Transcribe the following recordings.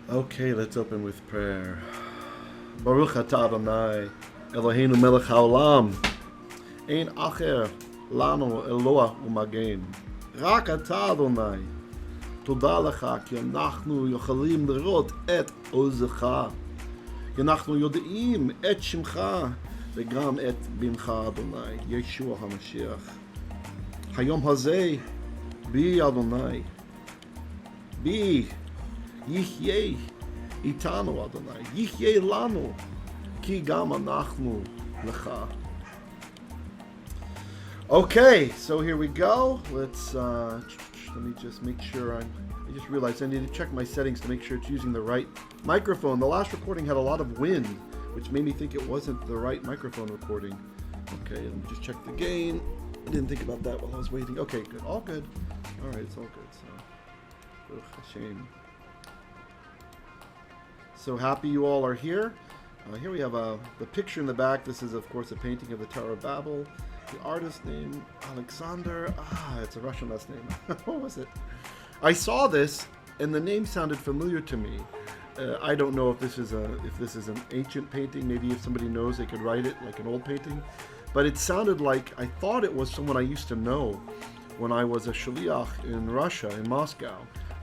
Okay, let's open with prayer. Baruch atah Adonai, Eloheinu melech haolam, ein acher lanu eloah umagen. Rak atah Adonai, תודה לך, כי אנחנו יכולים לראות את עוזך, כי אנחנו יודעים את שמך וגם את בנך אדוני, ישוע המשיח. היום הזה, בי אדוני, בי יחיה איתנו אדוני, יחיה לנו, כי גם אנחנו לך. Okay, so here we go. Let's let me just make sure I just realized I need to check my settings to make sure it's using the right microphone. The last recording had a lot of wind, which made me think it wasn't the right microphone recording. Okay, let me just check the gain. I didn't think about that while I was waiting. Okay, good. All good. All right, it's all good. So, shame. So happy you all are here. Here we have the picture in the back. This is, of course, a painting of the Tower of Babel. The artist name Alexander. It's a Russian last name. What was it? I saw this, and the name sounded familiar to me. I don't know if this is an ancient painting. Maybe if somebody knows, they could write it like an old painting. But it sounded like I thought it was someone I used to know when I was a shliach in Russia, in Moscow.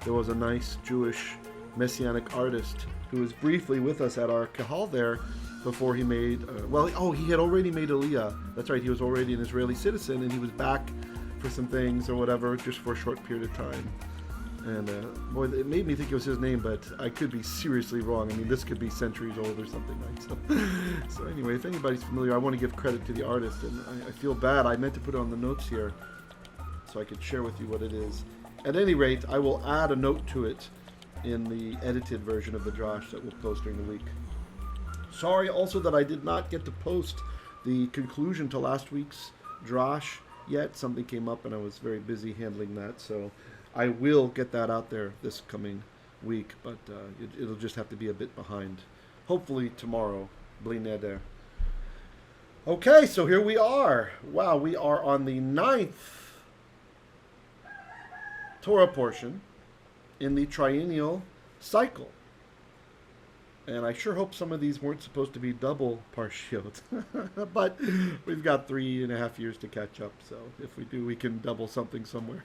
There was a nice Jewish messianic artist who was briefly with us at our khol there before he made. He had already made Aliyah. That's right. He was already an Israeli citizen, and he was back for some things or whatever, just for a short period of time. And boy, it made me think it was his name, but I could be seriously wrong. I mean, this could be centuries old or something like so. Anyway, if anybody's familiar, I want to give credit to the artist, and I feel bad. I meant to put it on the notes here so I could share with you what it is. At any rate, I will add a note to it in the edited version of the drash that we'll post during the week. Sorry also that I did not get to post the conclusion to last week's drash yet. Something came up and I was very busy handling that, so I will get that out there this coming week, but it'll just have to be a bit behind. Hopefully tomorrow. Bli neder. Okay, so here we are. Wow, we are on the 9th Torah portion in the triennial cycle. And I sure hope some of these weren't supposed to be double parshiot. But we've got 3.5 years to catch up, so if we do, we can double something somewhere.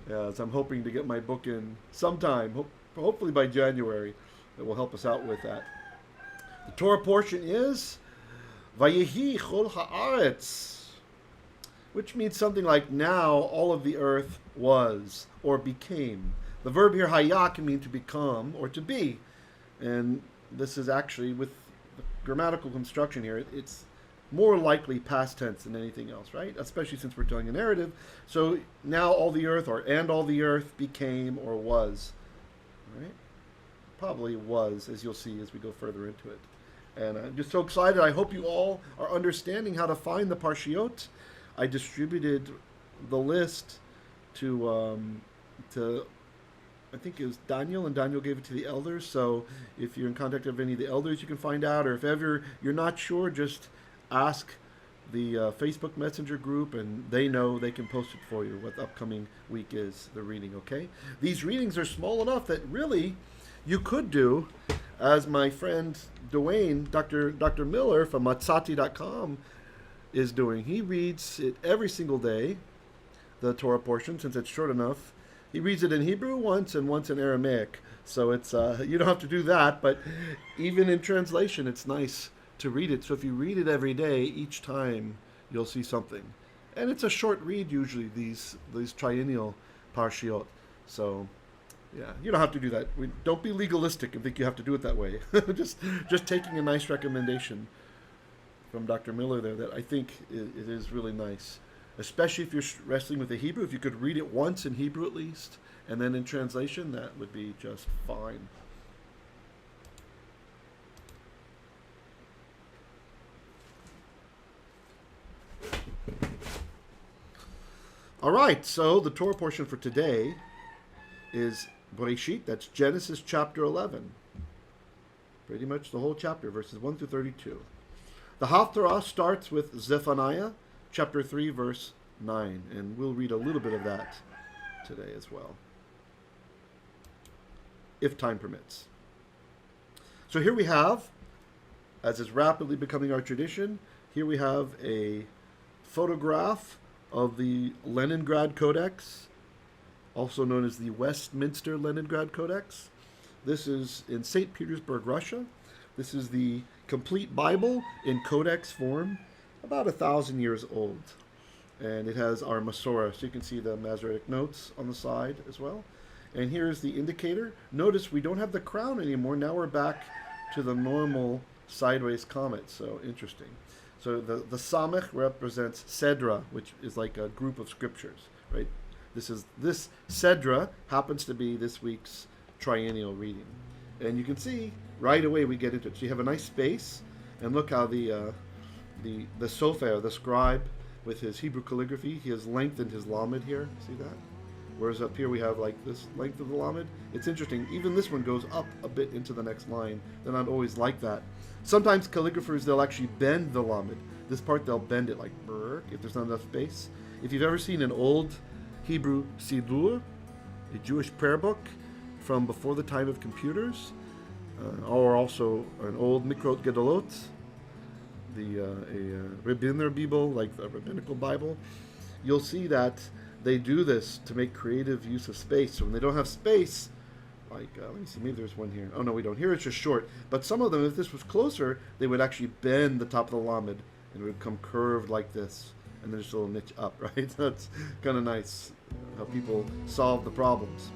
So I'm hoping to get my book in sometime, hopefully by January. That will help us out with that. The Torah portion is vayehi khol haarets, which means something like now all of the earth was or became. The verb here haya can mean to become or to be. And this is actually, with the grammatical construction here, it's more likely past tense than anything else, right? Especially since we're telling a narrative. So now all the earth, and all the earth became or was, right? Probably was, as you'll see as we go further into it. And I'm just so excited. I hope you all are understanding how to find the parshiot. I distributed the list to I think it was Daniel, and Daniel gave it to the elders. So if you're in contact with any of the elders, you can find out. Or if ever you're not sure, just ask the Facebook Messenger group, and they know they can post it for you, what the upcoming week is, the reading, okay? These readings are small enough that really you could do, as my friend Duane, Dr. Millar from matzati.com is doing. He reads it every single day, the Torah portion, since it's short enough. He reads it in Hebrew once and once in Aramaic. So it's you don't have to do that, but even in translation, it's nice to read it. So if you read it every day, each time you'll see something. And it's a short read usually, these triennial parshiot. So yeah, you don't have to do that. Don't be legalistic and think you have to do it that way. just taking a nice recommendation from Dr. Millar there that I think it is really nice. Especially if you're wrestling with the Hebrew, if you could read it once in Hebrew at least, and then in translation, that would be just fine. All right, so the Torah portion for today is Bereshit, that's Genesis chapter 11. Pretty much the whole chapter, verses 1 through 32. The haftarah starts with Zephaniah, chapter 3, verse 9, and we'll read a little bit of that today as well. if time permits. So here we have, as is rapidly becoming our tradition, here we have a photograph of the Leningrad Codex, also known as the Westminster Leningrad Codex. This is in St. Petersburg, Russia. This is the complete Bible in codex form, about 1,000 years old. And it has our Masorah, so you can see the Masoretic notes on the side as well. And here's the indicator. Notice we don't have the crown anymore. Now we're back to the normal sideways comet, so interesting. So the Samech represents Sedra, which is like a group of scriptures, right? This Sedra happens to be this week's triennial reading. And you can see right away we get into it. So you have a nice space, and look how the Safah, the scribe, with his Hebrew calligraphy, he has lengthened his lamed here. See that? Whereas up here we have like this length of the lamed. It's interesting. Even this one goes up a bit into the next line. They're not always like that. Sometimes calligraphers, they'll actually bend the lamed. This part, they'll bend it like brrr, if there's not enough space. If you've ever seen an old Hebrew Siddur, a Jewish prayer book from before the time of computers, or also an old Mikrot Gedolot, a Rabbiner Bible, like the rabbinical Bible, you'll see that they do this to make creative use of space. So when they don't have space, like, let me see, maybe there's one here. Oh, no, we don't. Here it's just short. But some of them, if this was closer, they would actually bend the top of the lamed, and it would come curved like this, and then just a little niche up, right? That's kind of nice how people solve the problems.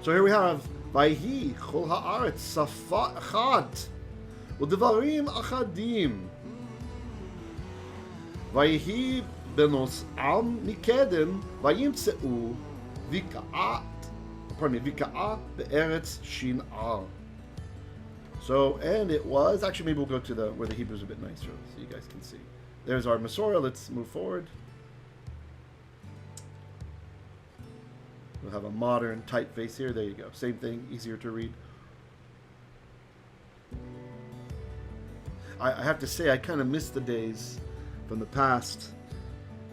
So here we have vayehi khol haarets Safah echat דברים אחדים. ויהי בנוסעם מקדם וימצאו biq'ah בארץ שנער. So, and it was, actually maybe we'll go to where the Hebrew's a bit nicer so you guys can see. There's our Masorah. Let's move forward. We'll have a modern typeface here. There you go. Same thing, easier to read. I have to say, I kind of miss the days from the past.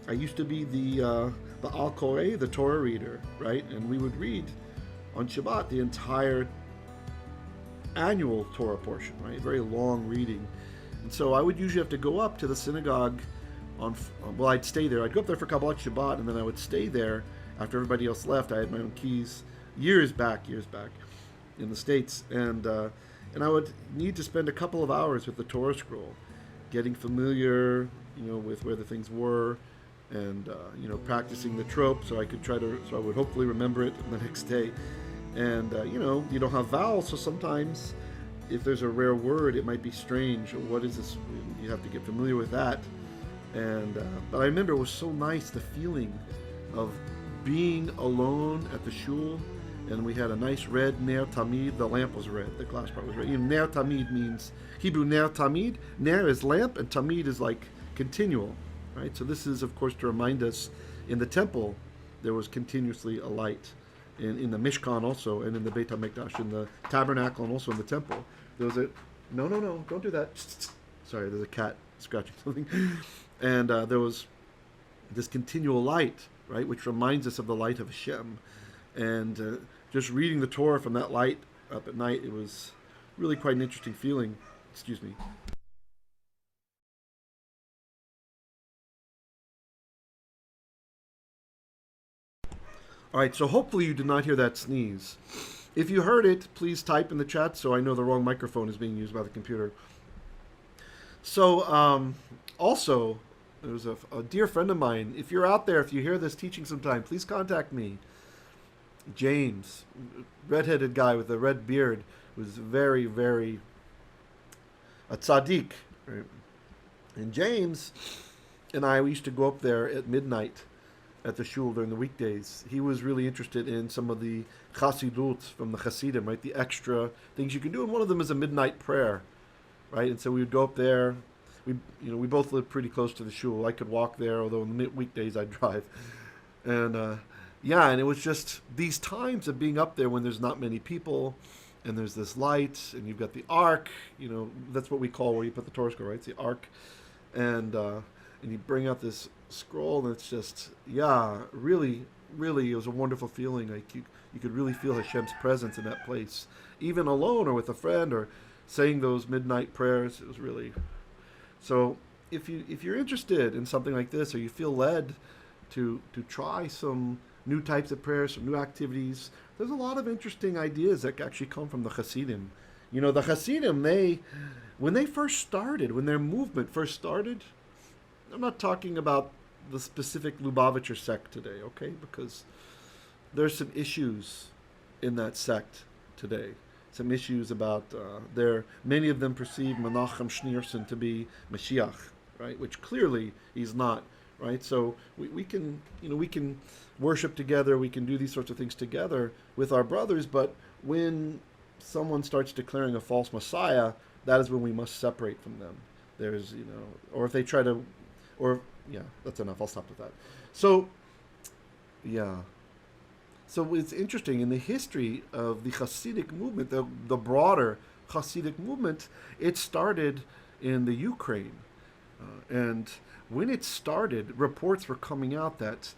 I used to be the al-Koreh, the Torah reader, right? And we would read on Shabbat the entire annual Torah portion, right? Very long reading. And so I would usually have to go up to the synagogue I'd stay there. I'd go up there for Kabbalat Shabbat, and then I would stay there after everybody else left. I had my own keys years back in the States, and I would need to spend a couple of hours with the Torah scroll, getting familiar, with where the things were, and practicing the trope so I would hopefully remember it the next day. And you don't have vowels, so sometimes if there's a rare word, it might be strange. What is this? You have to get familiar with that. And but I remember it was so nice, the feeling of being alone at the shul. And we had a nice red ner tamid. The lamp was red. The glass part was red. Ner tamid means Hebrew ner tamid. Ner is lamp, and tamid is like continual, right? So this is, of course, to remind us in the temple there was continuously a light. In the Mishkan also, and in the Beit HaMikdash, in the tabernacle, and also in the temple. There was no, don't do that. Sorry, there's a cat scratching something. And there was this continual light, right, which reminds us of the light of Hashem. And just reading the Torah from that light up at night, it was really quite an interesting feeling. Excuse me. All right, so hopefully you did not hear that sneeze. If you heard it, please type in the chat so I know the wrong microphone is being used by the computer. So, also, there was a dear friend of mine. If you're out there, if you hear this teaching sometime, please contact me. James, redheaded guy with a red beard, was very, very a tzaddik. Right? And James and I, we used to go up there at midnight at the shul during the weekdays. He was really interested in some of the Chasidut from the Chasidim, right? The extra things you can do, and one of them is a midnight prayer, right? And so we would go up there. We both lived pretty close to the shul. I could walk there, although in the weekdays I'd drive. And and it was just these times of being up there when there's not many people, and there's this light, and you've got the ark. That's what we call where you put the Torah scroll, right? It's the ark, and you bring out this scroll, and it's just, really really, it was a wonderful feeling. Like you could really feel Hashem's presence in that place, even alone or with a friend or saying those midnight prayers. It was really so. If you're interested in something like this, or you feel led to try some new types of prayers, some new activities, there's a lot of interesting ideas that actually come from the Chassidim. You know, the Chassidim, when their movement first started, I'm not talking about the specific Lubavitcher sect today, okay? Because there's some issues in that sect today. Some issues about many of them perceive Menachem Schneerson to be Mashiach, right? Which clearly he's not, right? So we can worship together, we can do these sorts of things together with our brothers, but when someone starts declaring a false Messiah, that is when we must separate from them. There's, or if they try to, that's enough. I'll stop with that. So, So it's interesting, in the history of the Hasidic movement, the broader Hasidic movement, it started in the Ukraine. And when it started, reports were coming out that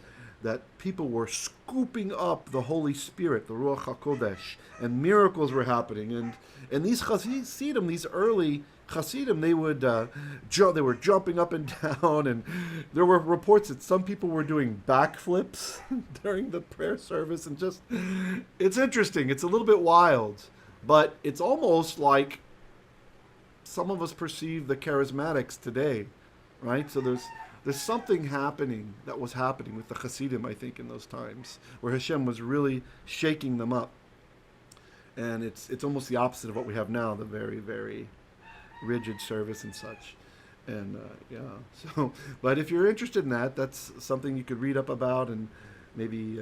people were scooping up the Holy Spirit, the Ruach HaKodesh, and miracles were happening. And these Hasidim, these early Hasidim, they were jumping up and down, and there were reports that some people were doing backflips during the prayer service, and it's interesting. It's a little bit wild, but it's almost like some of us perceive the charismatics today, right? So there's something that was happening with the Hasidim, I think, in those times, where Hashem was really shaking them up. And it's almost the opposite of what we have now, the very, very rigid service and such. And so, but if you're interested in that, that's something you could read up about, and maybe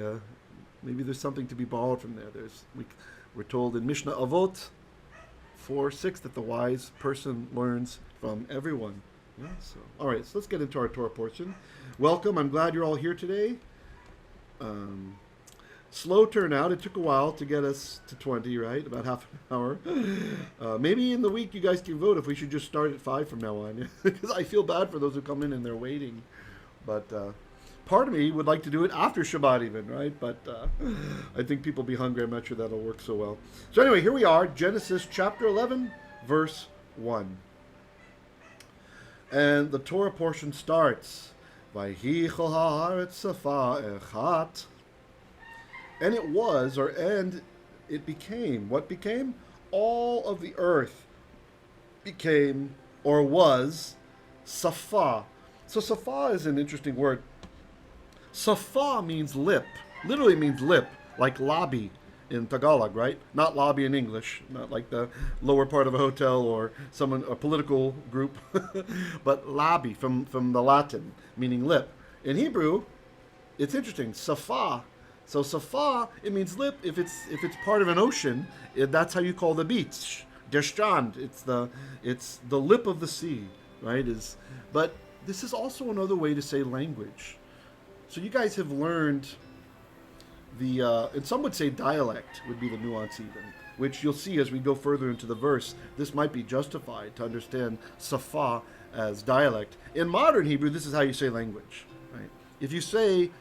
there's something to be borrowed from there. We're told in Mishnah Avot 4:6 that the wise person learns from everyone. Yeah, so all right, so let's get into our Torah portion. Welcome. I'm glad you're all here today. Slow turnout. It took a while to get us to 20, right? About half an hour. Maybe in the week you guys can vote if we should just start at 5 from now on. Because I feel bad for those who come in and they're waiting. But part of me would like to do it after Shabbat even, right? But I think people will be hungry. I'm not sure that'll work so well. So anyway, here we are. Genesis chapter 11, verse 1. And the Torah portion starts, vayehi khol haarets Safah echat. And it became, what became? All of the earth became, or was, Safah. So Safah is an interesting word. Safah means lip, literally means lip, like lobby in Tagalog, right? Not lobby in English, not like the lower part of a hotel or a political group, but lobby from the Latin, meaning lip. In Hebrew, it's interesting, Safah. So Safah, it means lip. If it's part of an ocean, that's how you call the beach. Der Strand. It's the lip of the sea, right? But this is also another way to say language. So you guys have learned and some would say dialect would be the nuance even, which you'll see as we go further into the verse. This might be justified to understand Safah as dialect. In modern Hebrew, this is how you say language, right? If you say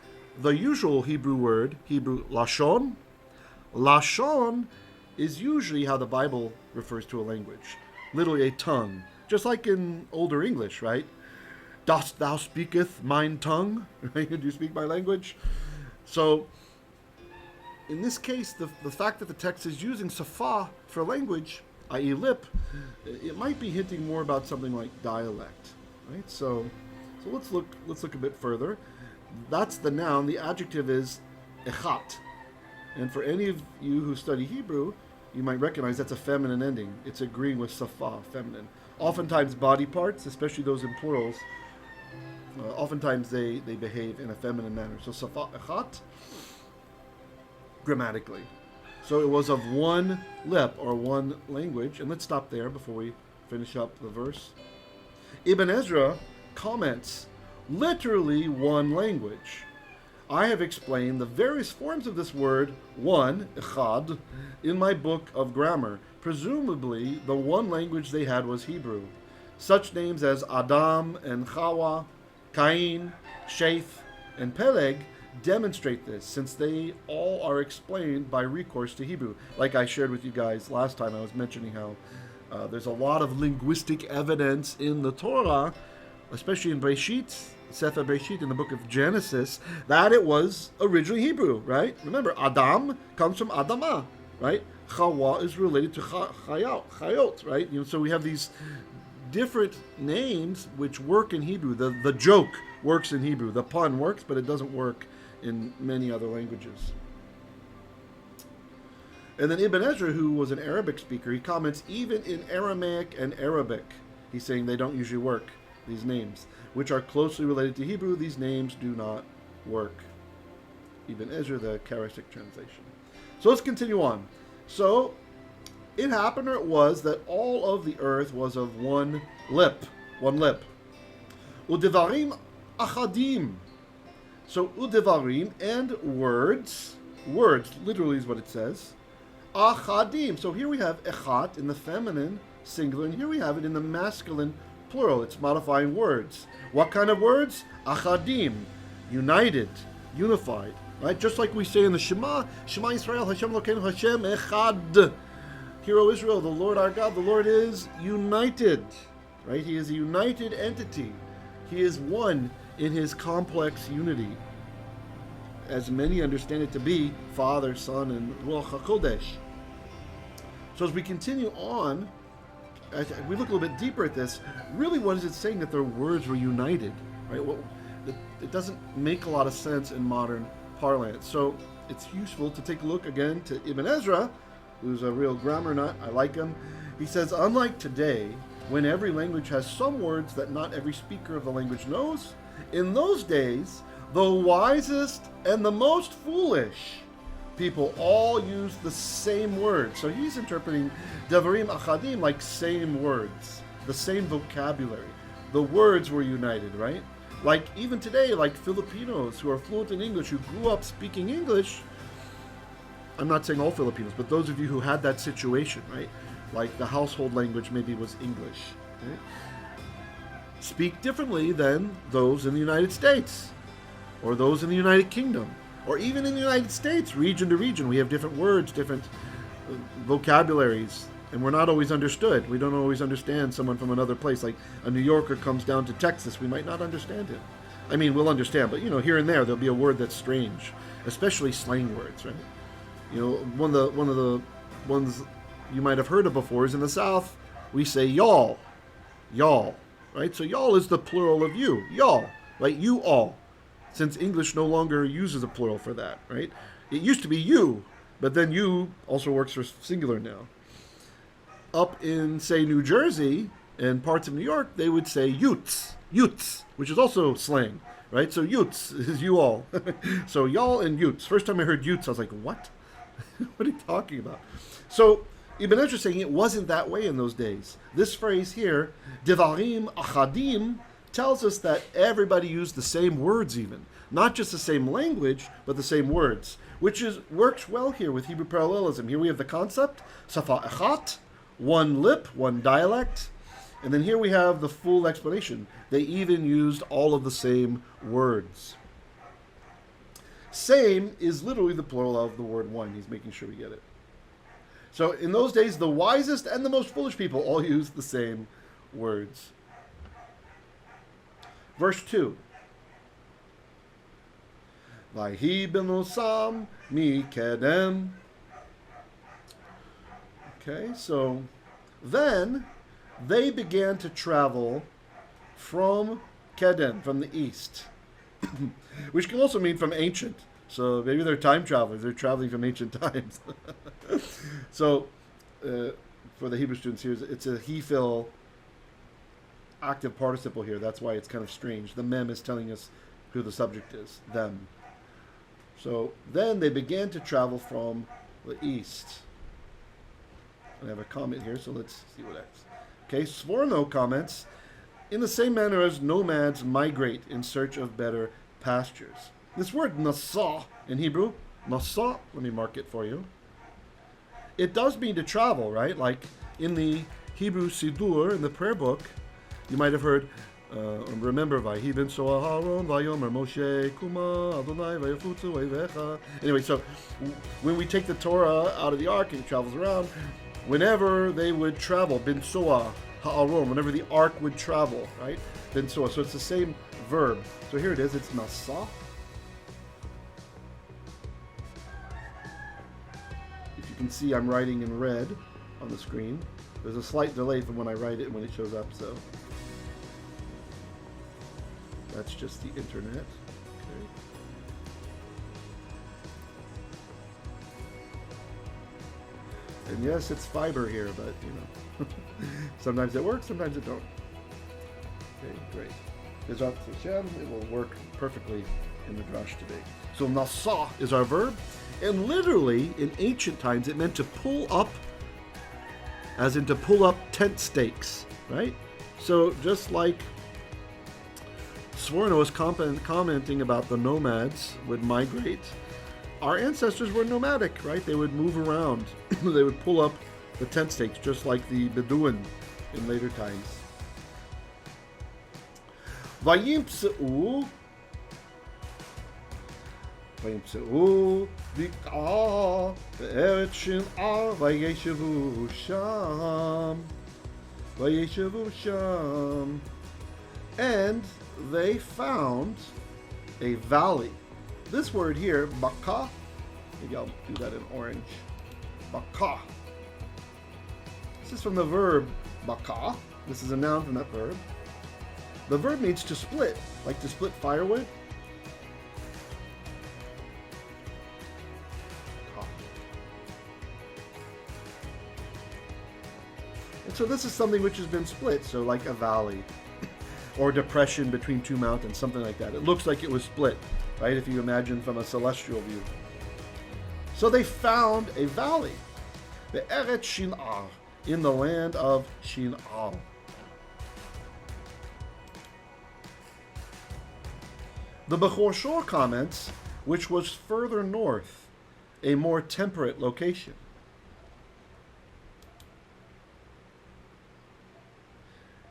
the usual Hebrew word, Hebrew Lashon. Lashon is usually how the Bible refers to a language, literally a tongue, just like in older English, right? Dost thou speaketh mine tongue? Do you speak my language? So, in this case, the fact that the text is using Safah for language, i.e. lip, it might be hinting more about something like dialect, right? So let's look a bit further. That's the noun. The adjective is echat. And for any of you who study Hebrew, you might recognize that's a feminine ending. It's agreeing with Safah, feminine. Oftentimes body parts, especially those in plurals, oftentimes they behave in a feminine manner. So Safah, echat, grammatically. So it was of one lip or one language. And let's stop there before we finish up the verse. Ibn Ezra comments, literally one language. I have explained the various forms of this word, one, echad, in my book of grammar. Presumably, the one language they had was Hebrew. Such names as Adam and Chawa, Cain, Sheth, and Peleg demonstrate this, since they all are explained by recourse to Hebrew. Like I shared with you guys last time, I was mentioning how there's a lot of linguistic evidence in the Torah, especially in Breshit, Safah Breshit, in the book of Genesis, that it was originally Hebrew, right? Remember, Adam comes from Adamah, right? Chawa is related to Chayot, right? So we have these different names which work in Hebrew. The joke works in Hebrew. The pun works, but it doesn't work in many other languages. And then Ibn Ezra, who was an Arabic speaker, he comments, even in Aramaic and Arabic, he's saying they don't usually work, these names, which are closely related to Hebrew. These names do not work. Ibn Ezra, the Charistic translation. So let's continue on. So, it happened, or it was, that all of the earth was of one lip. Udevarim achadim. So, udevarim, and words, literally is what it says, achadim. So here we have echat in the feminine singular, and here we have it in the masculine plural. It's modifying words. What kind of words? Achadim, united, unified. Right? Just like we say in the Shema Yisrael, Hashem Elokeinu, Hashem echad. Hear, O Israel, the Lord our God, the Lord is united. Right? He is a united entity. He is one in his complex unity, as many understand it to be, Father, Son, and Ruach HaKodesh. So as we continue on, as we look a little bit deeper at this, really what is it saying that their words were united? Right? It doesn't make a lot of sense in modern parlance. So it's useful to take a look again to Ibn Ezra, who's a real grammar nut. I like him. He says, unlike today, when every language has some words that not every speaker of the language knows, in those days, the wisest and the most foolish people all use the same words. So he's interpreting Devarim Achadim like same words, the same vocabulary. The words were united, right? Like even today, like Filipinos who are fluent in English, who grew up speaking English. I'm not saying all Filipinos, but those of you who had that situation, right? Like the household language maybe was English. Okay? Speak differently than those in the United States, or those in the United Kingdom, or even in the United States, region to region. We have different words, different vocabularies, and we're not always understood. We don't always understand someone from another place. Like a New Yorker comes down to Texas, we might not understand him. I mean, we'll understand, but here and there, there'll be a word that's strange, especially slang words, right? One of the ones you might have heard of before is in the South, we say y'all, right? So y'all is the plural of you, y'all, right? You all, since English no longer uses a plural for that, right? It used to be you, but then you also works for singular now. Up in, say, New Jersey and parts of New York, they would say utes, which is also slang, right? So utes is you all. So y'all and utes. First time I heard utes, I was like, what? What are you talking about? So Ibn Ezra is saying it wasn't that way in those days. This phrase here, Devarim Achadim, tells us that everybody used the same words even. Not just the same language, but the same words, which works well here with Hebrew parallelism. Here we have the concept, Safah echat, one lip, one dialect. And then here we have the full explanation. They even used all of the same words. Same is literally the plural of the word one. He's making sure we get it. So in those days, the wisest and the most foolish people all used the same words. Verse 2. Vayehi benosam mi kedem. Okay, so then they began to travel from Kedem, from the east, which can also mean from ancient. So maybe they're time travelers. They're traveling from ancient times. So for the Hebrew students here, it's a he-fill active participle here. That's why it's kind of strange. The mem is telling us who the subject is, them. So then they began to travel from the east. I have a comment here, so let's see what that's. Okay, Sforno comments, in the same manner as nomads migrate in search of better pastures. This word nasa in Hebrew, nasa, let me mark it for you. It does mean to travel, right? Like in the Hebrew Siddur, in the prayer book, you might have heard, Remember, vayehi ben soa Haron, vayomer Moshe, kuma Adonai, vayafutzu, vayevecha. Anyway, so when we take the Torah out of the ark and it travels around, whenever they would travel, ben soa Ha'aron, whenever the ark would travel, right? Ben soa. So it's the same verb. So here it is. It's nasa. If you can see, I'm writing in red on the screen. There's a slight delay from when I write it and when it shows up, so that's just the internet. Okay. And yes, it's fiber here, but you know, sometimes it works, sometimes it don't. Okay, great. Ezra Hashem, it will work perfectly in the drash today. So nasa is our verb, and literally in ancient times it meant to pull up, as in to pull up tent stakes, right? So just like Sforno was commenting about the nomads would migrate, our ancestors were nomadic, right? They would move around. They would pull up the tent stakes, just like the Bedouin in later times. Vayimtseu biq'ah ve'eretz shin'ar vayeshevu sham. And they found a valley. This word here, bakah, maybe I'll do that in orange. Bakah. This is from the verb bakah. This is a noun from that verb. The verb means to split, like to split firewood. And so this is something which has been split, so like a valley or depression between two mountains, something like that. It looks like it was split, right, if you imagine from a celestial view. So they found a valley, the Eretz Shin'ar, in the land of Shin'ar. The Bekhor Shor comments, which was further north, a more temperate location.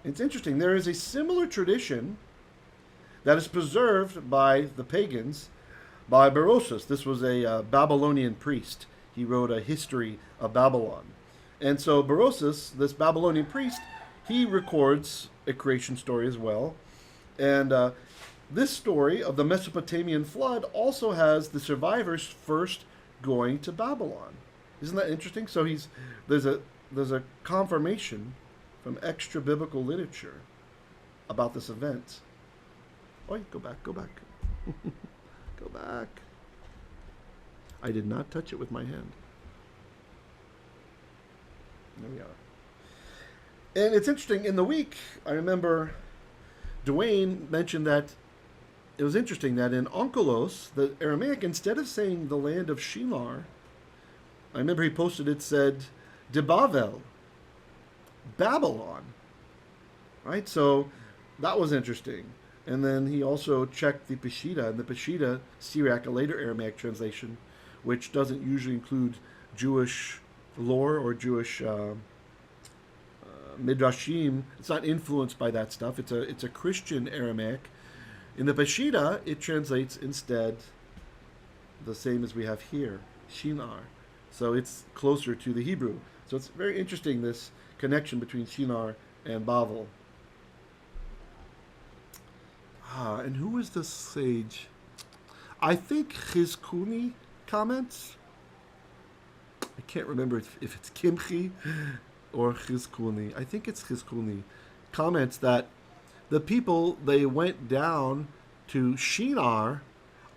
It's interesting, there is a similar tradition that is preserved by the pagans, by Berosus. This was a Babylonian priest. He wrote a history of Babylon. And so Berosus, this Babylonian priest, he records a creation story as well. And this story of the Mesopotamian flood also has the survivors first going to Babylon. Isn't that interesting? So there's a confirmation from extra biblical literature about this event. Oh, go back. Go back. I did not touch it with my hand. There we are. And it's interesting, in the week, I remember Duane mentioned that it was interesting that in Onqelos, the Aramaic, instead of saying the land of Shinar, I remember he posted it said, de Babel, Babylon. Right? So that was interesting. And then he also checked the Peshitta, and the Peshitta, Syriac, a later Aramaic translation, which doesn't usually include Jewish lore or Jewish midrashim. It's not influenced by that stuff. It's a Christian Aramaic. In the Peshitta, it translates instead the same as we have here, Shinar. So it's closer to the Hebrew. So it's very interesting, this connection between Shinar and Babel. And who is the sage? I think Chizkuni comments. I can't remember if it's Kimchi or Chizkuni. I think it's Chizkuni. Comments that the people, they went down to Shinar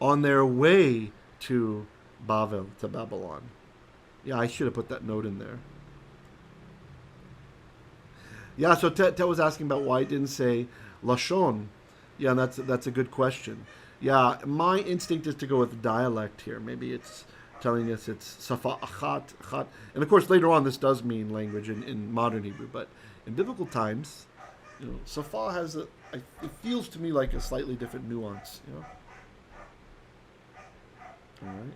on their way to Babel, to Babylon. Yeah, I should have put that note in there. Yeah, so Ted was asking about why it didn't say Lashon. Yeah, and that's a good question. Yeah, my instinct is to go with dialect here. Maybe it's telling us it's Safah, echat. And of course, later on, this does mean language in modern Hebrew. But in biblical times, you know, Safah has it feels to me like a slightly different nuance, you know. All right.